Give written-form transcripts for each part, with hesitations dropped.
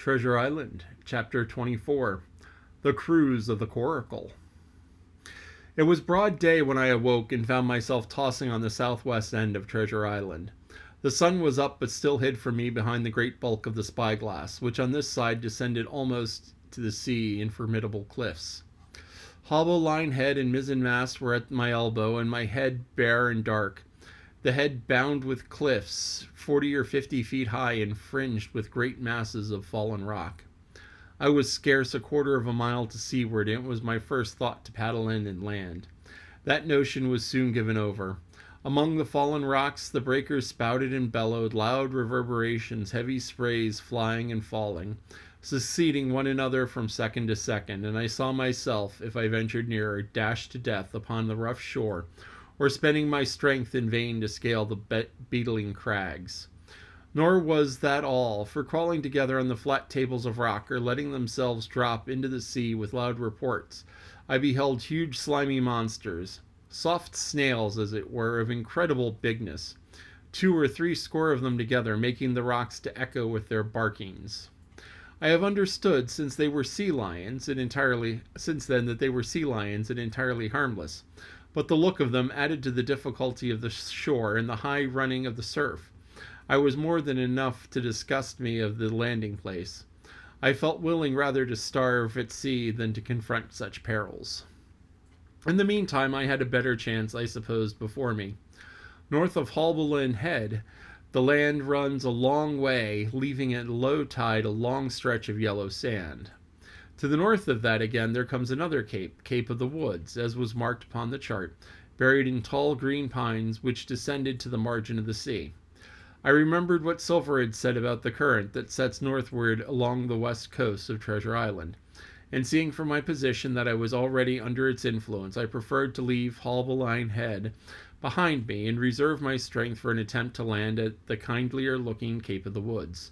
Treasure Island, Chapter 24. The Cruise of the Coracle. It was broad day when I awoke and found myself tossing on the southwest end of Treasure Island. The sun was up but still hid from me behind the great bulk of the spyglass, which on this side descended almost to the sea in formidable cliffs. Hobble-line head and mizzenmast were at my elbow, and my head bare and dark. The head bound with cliffs, 40 or 50 feet high and fringed with great masses of fallen rock. I was scarce a quarter of a mile to seaward, and it was my first thought to paddle in and land. That notion was soon given over. Among the fallen rocks the breakers spouted and bellowed, loud reverberations, heavy sprays flying and falling, succeeding one another from second to second, and I saw myself, if I ventured nearer, dashed to death upon the rough shore, or spending my strength in vain to scale the beetling crags. Nor was that all, for crawling together on the flat tables of rock, or letting themselves drop into the sea with loud reports, I beheld huge slimy monsters, soft snails as it were, of incredible bigness, 2 or 3 score of them together, making the rocks to echo with their barkings. I have understood since then that they were sea lions and entirely harmless, but the look of them added to the difficulty of the shore and the high running of the surf. I was more than enough to disgust me of the landing place. I felt willing rather to starve at sea than to confront such perils. In the meantime I had a better chance, I supposed, before me. North of Haulbowline Head, the land runs a long way, leaving at low tide a long stretch of yellow sand. To the north of that again there comes another cape, Cape of the Woods, as was marked upon the chart, buried in tall green pines which descended to the margin of the sea. I remembered what Silver had said about the current that sets northward along the west coast of Treasure Island, and seeing from my position that I was already under its influence, I preferred to leave Haulbowline Head behind me and reserve my strength for an attempt to land at the kindlier looking Cape of the Woods.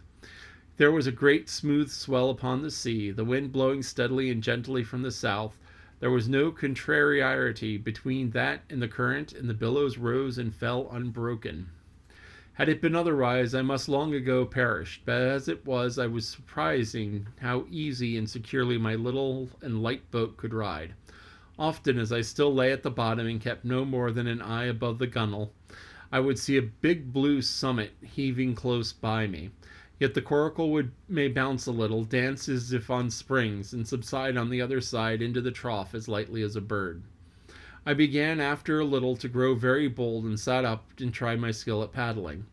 There was a great smooth swell upon the sea, the wind blowing steadily and gently from the south. There was no contrariety between that and the current, and the billows rose and fell unbroken. Had it been otherwise, I must long ago perished, but as it was, I was surprising how easy and securely my little and light boat could ride. Often, as I still lay at the bottom and kept no more than an eye above the gunwale, I would see a big blue summit heaving close by me. Yet the coracle may bounce a little, dance as if on springs, and subside on the other side into the trough as lightly as a bird. I began after a little to grow very bold, and sat up and tried my skill at paddling.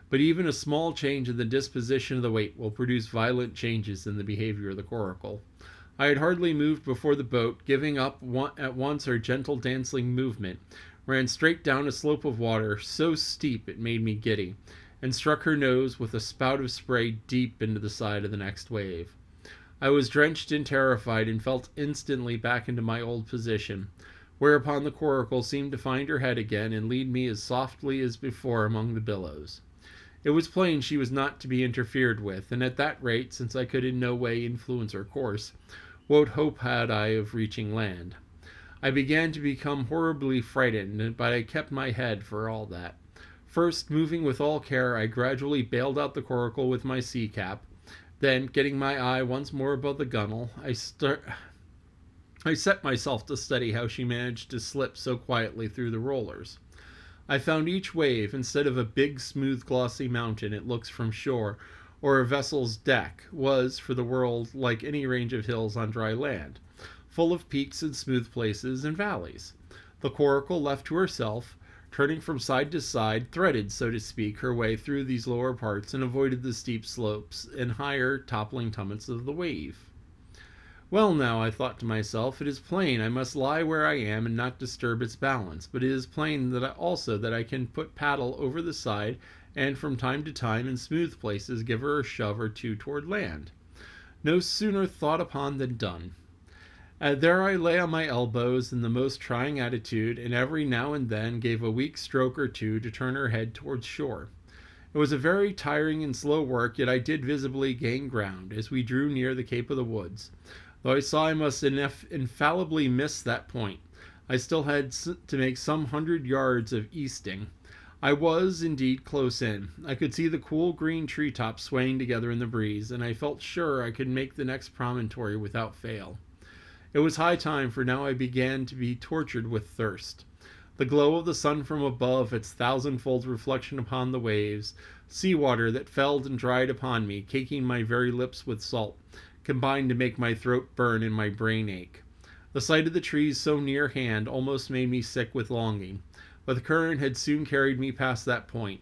But even a small change in the disposition of the weight will produce violent changes in the behavior of the coracle. I had hardly moved before the boat, giving up at once her gentle dancing movement, ran straight down a slope of water so steep it made me giddy, and struck her nose with a spout of spray deep into the side of the next wave. I was drenched and terrified, and fell instantly back into my old position, whereupon the coracle seemed to find her head again and lead me as softly as before among the billows. It was plain she was not to be interfered with, and at that rate, since I could in no way influence her course, what hope had I of reaching land? I began to become horribly frightened, but I kept my head for all that. First, moving with all care, I gradually bailed out the coracle with my sea cap. Then, getting my eye once more above the gunwale, I set myself to study how she managed to slip so quietly through the rollers. I found each wave, instead of a big, smooth, glossy mountain it looks from shore, or a vessel's deck, was, for the world, like any range of hills on dry land, full of peaks and smooth places and valleys. The coracle, left to herself, turning from side to side, threaded, so to speak, her way through these lower parts, and avoided the steep slopes and higher toppling tumults of the wave. Well now, I thought to myself, it is plain I must lie where I am and not disturb its balance, but it is plain that I can put paddle over the side, and from time to time in smooth places give her a shove or two toward land. No sooner thought upon than done. There I lay on my elbows in the most trying attitude, and every now and then gave a weak stroke or two to turn her head towards shore. It was a very tiring and slow work, yet I did visibly gain ground as we drew near the Cape of the Woods. Though I saw I must infallibly miss that point, I still had to make some 100 yards of easting. I was, indeed, close in. I could see the cool green treetops swaying together in the breeze, and I felt sure I could make the next promontory without fail. It was high time, for now I began to be tortured with thirst. The glow of the sun from above, its thousandfold reflection upon the waves, sea water that fell and dried upon me, caking my very lips with salt, combined to make my throat burn and my brain ache. The sight of the trees so near hand almost made me sick with longing, but the current had soon carried me past that point,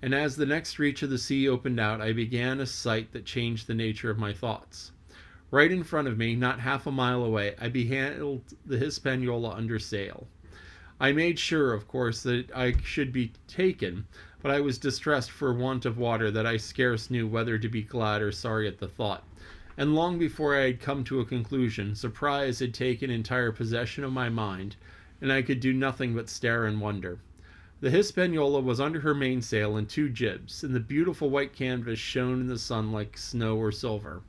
and as the next reach of the sea opened out, I began a sight that changed the nature of my thoughts. Right in front of me, not half a mile away, I beheld the Hispaniola under sail. I made sure, of course, that I should be taken, but I was distressed for want of water that I scarce knew whether to be glad or sorry at the thought. And long before I had come to a conclusion, surprise had taken entire possession of my mind, and I could do nothing but stare and wonder. The Hispaniola was under her mainsail and two jibs, and the beautiful white canvas shone in the sun like snow or silver.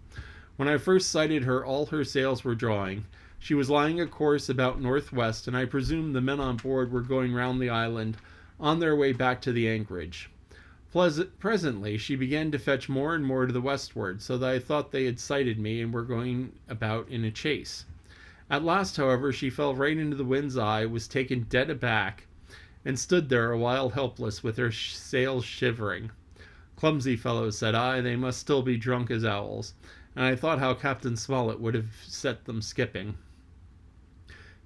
When I first sighted her, all her sails were drawing. She was lying a course about northwest, and I presumed the men on board were going round the island on their way back to the anchorage. Presently, she began to fetch more and more to the westward, so that I thought they had sighted me and were going about in a chase. At last, however, she fell right into the wind's eye, was taken dead aback, and stood there a while helpless, with her sails shivering. Clumsy fellows, said I, they must still be drunk as owls, and I thought how Captain Smollett would have set them skipping.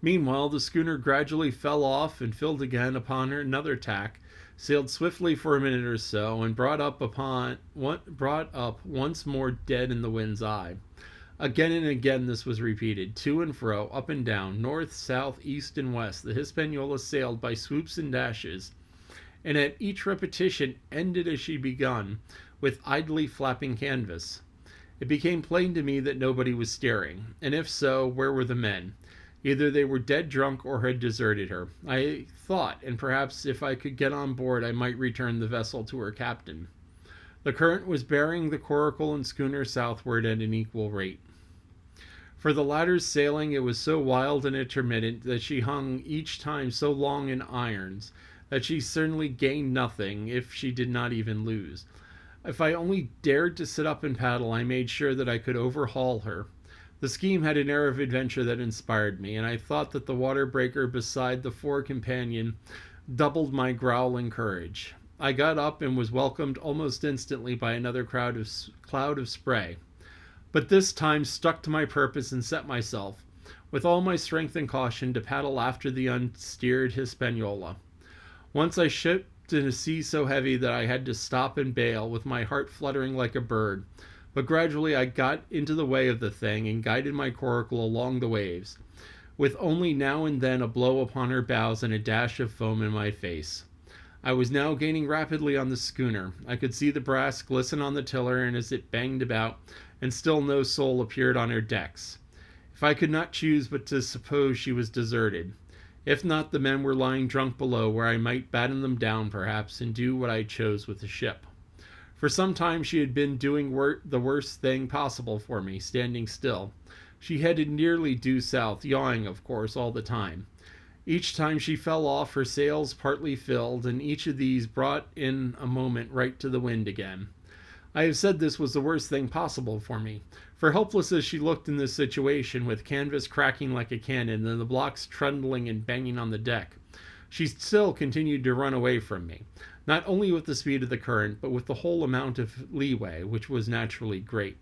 Meanwhile, the schooner gradually fell off and filled again upon her another tack, sailed swiftly for a minute or so, and brought up once more dead in the wind's eye. Again and again this was repeated, to and fro, up and down, north, south, east, and west. The Hispaniola sailed by swoops and dashes, and at each repetition ended as she begun, with idly flapping canvas. It became plain to me that nobody was steering, and if so, where were the men? Either they were dead drunk or had deserted her. I thought, and perhaps if I could get on board I might return the vessel to her captain. The current was bearing the Coracle and schooner southward at an equal rate. For the latter's sailing, it was so wild and intermittent that she hung each time so long in irons that she certainly gained nothing, if she did not even lose. If I only dared to sit up and paddle, I made sure that I could overhaul her. The scheme had an air of adventure that inspired me, and I thought that the water breaker beside the fore companion doubled my growling courage. I got up and was welcomed almost instantly by another cloud of spray, but this time stuck to my purpose and set myself, with all my strength and caution, to paddle after the unsteered Hispaniola. Once I shipped in a sea so heavy that I had to stop and bail, with my heart fluttering like a bird. But gradually I got into the way of the thing and guided my coracle along the waves, with only now and then a blow upon her bows and a dash of foam in my face. I was now gaining rapidly on the schooner. I could see the brass glisten on the tiller and as it banged about, and still no soul appeared on her decks. If I could not choose but to suppose she was deserted. If not, the men were lying drunk below, where I might batten them down perhaps, and do what I chose with the ship. For some time she had been doing the worst thing possible for me, standing still. She headed nearly due south, yawing, of course, all the time. Each time she fell off, her sails partly filled, and each of these brought in a moment right to the wind again. I have said this was the worst thing possible for me, for helpless as she looked in this situation, with canvas cracking like a cannon and the blocks trundling and banging on the deck, she still continued to run away from me, not only with the speed of the current, but with the whole amount of leeway, which was naturally great.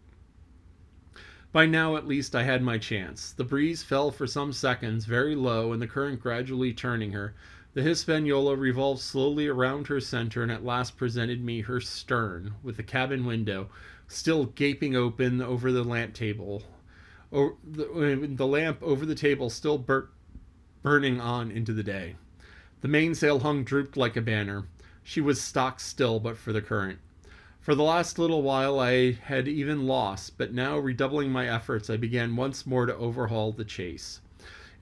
By now, at least, I had my chance. The breeze fell for some seconds, very low, and the current gradually turning her, the Hispaniola revolved slowly around her center and at last presented me her stern, with the cabin window still gaping open over the lamp table, the lamp over the table still burning on into the day. The mainsail hung drooped like a banner. She was stock still but for the current. For the last little while I had even lost, but now, redoubling my efforts, I began once more to overhaul the chase.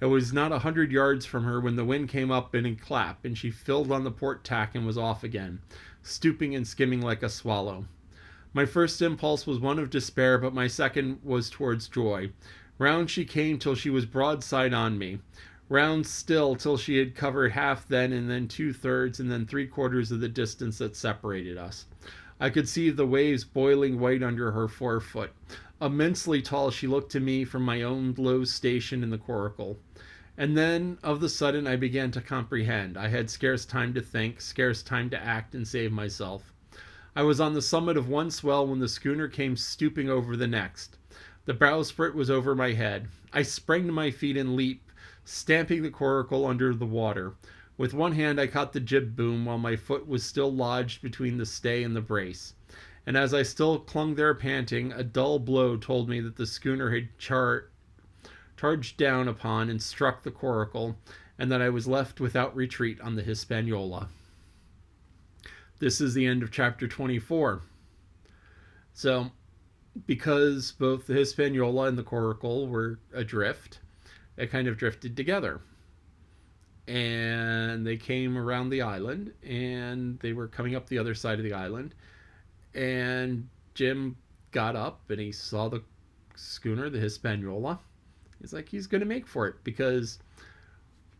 It was not 100 yards from her when the wind came up in a clap, and she filled on the port tack and was off again, stooping and skimming like a swallow. My first impulse was one of despair, but my second was towards joy. Round she came till she was broadside on me. round still till she had covered half then, and then 2/3, and then 3/4 of the distance that separated us. I could see the waves boiling white under her forefoot. Immensely tall she looked to me from my own low station in the coracle. And then, of the sudden, I began to comprehend. I had scarce time to think, scarce time to act and save myself. I was on the summit of one swell when the schooner came stooping over the next. The bowsprit was over my head. I sprang to my feet and leaped, stamping the coracle under the water. With one hand I caught the jib boom while my foot was still lodged between the stay and the brace. And as I still clung there panting, a dull blow told me that the schooner had charged down upon and struck the coracle, and that I was left without retreat on the Hispaniola. This is the end of chapter 24. So, because both the Hispaniola and the coracle were adrift, it kind of drifted together. And they came around the island, and they were coming up the other side of the island. And Jim got up and he saw the schooner, the Hispaniola. He's like, he's going to make for it, because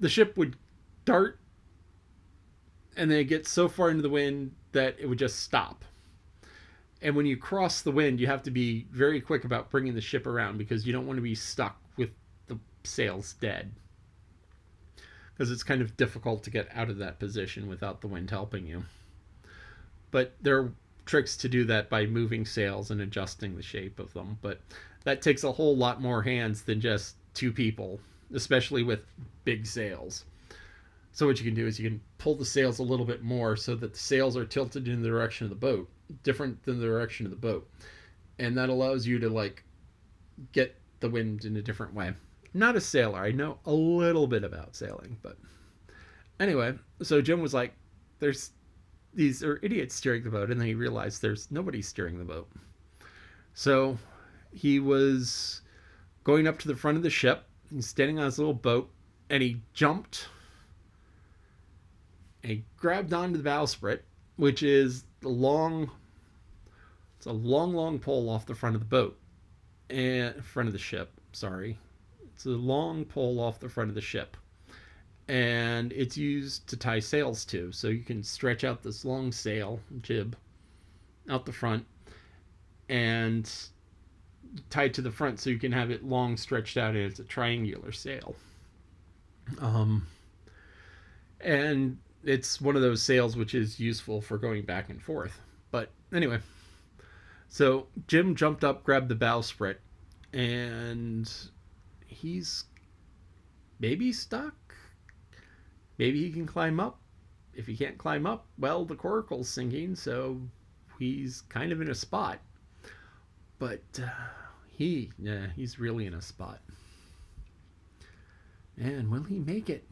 the ship would dart and then get so far into the wind that it would just stop. And when you cross the wind, you have to be very quick about bringing the ship around, because you don't want to be stuck with the sails dead, because it's kind of difficult to get out of that position without the wind helping you. But there are tricks to do that by moving sails and adjusting the shape of them, but that takes a whole lot more hands than just two people, especially with big sails. So what you can do is you can pull the sails a little bit more so that the sails are tilted in the direction of the boat, different than the direction of the boat, and that allows you to like get the wind in a different way. I'm not a sailor. I know a little bit about sailing, but anyway, so Jim was like, these are idiots steering the boat, and then he realized there's nobody steering the boat. So he was going up to the front of the ship. He's standing on his little boat, and he jumped and he grabbed onto the bowsprit, which is it's a long pole off the front of the boat, and front of the ship. Sorry, it's a long pole off the front of the ship, and it's used to tie sails to. So you can stretch out this long sail jib out the front and tie it to the front, so you can have it long stretched out, and it's a triangular sail. And it's one of those sails which is useful for going back and forth. But anyway, so Jim jumped up, grabbed the bowsprit, and he's maybe stuck. Maybe he can climb up. If he can't climb up, well, the coracle's sinking, so he's kind of in a spot. But he's really in a spot. And will he make it?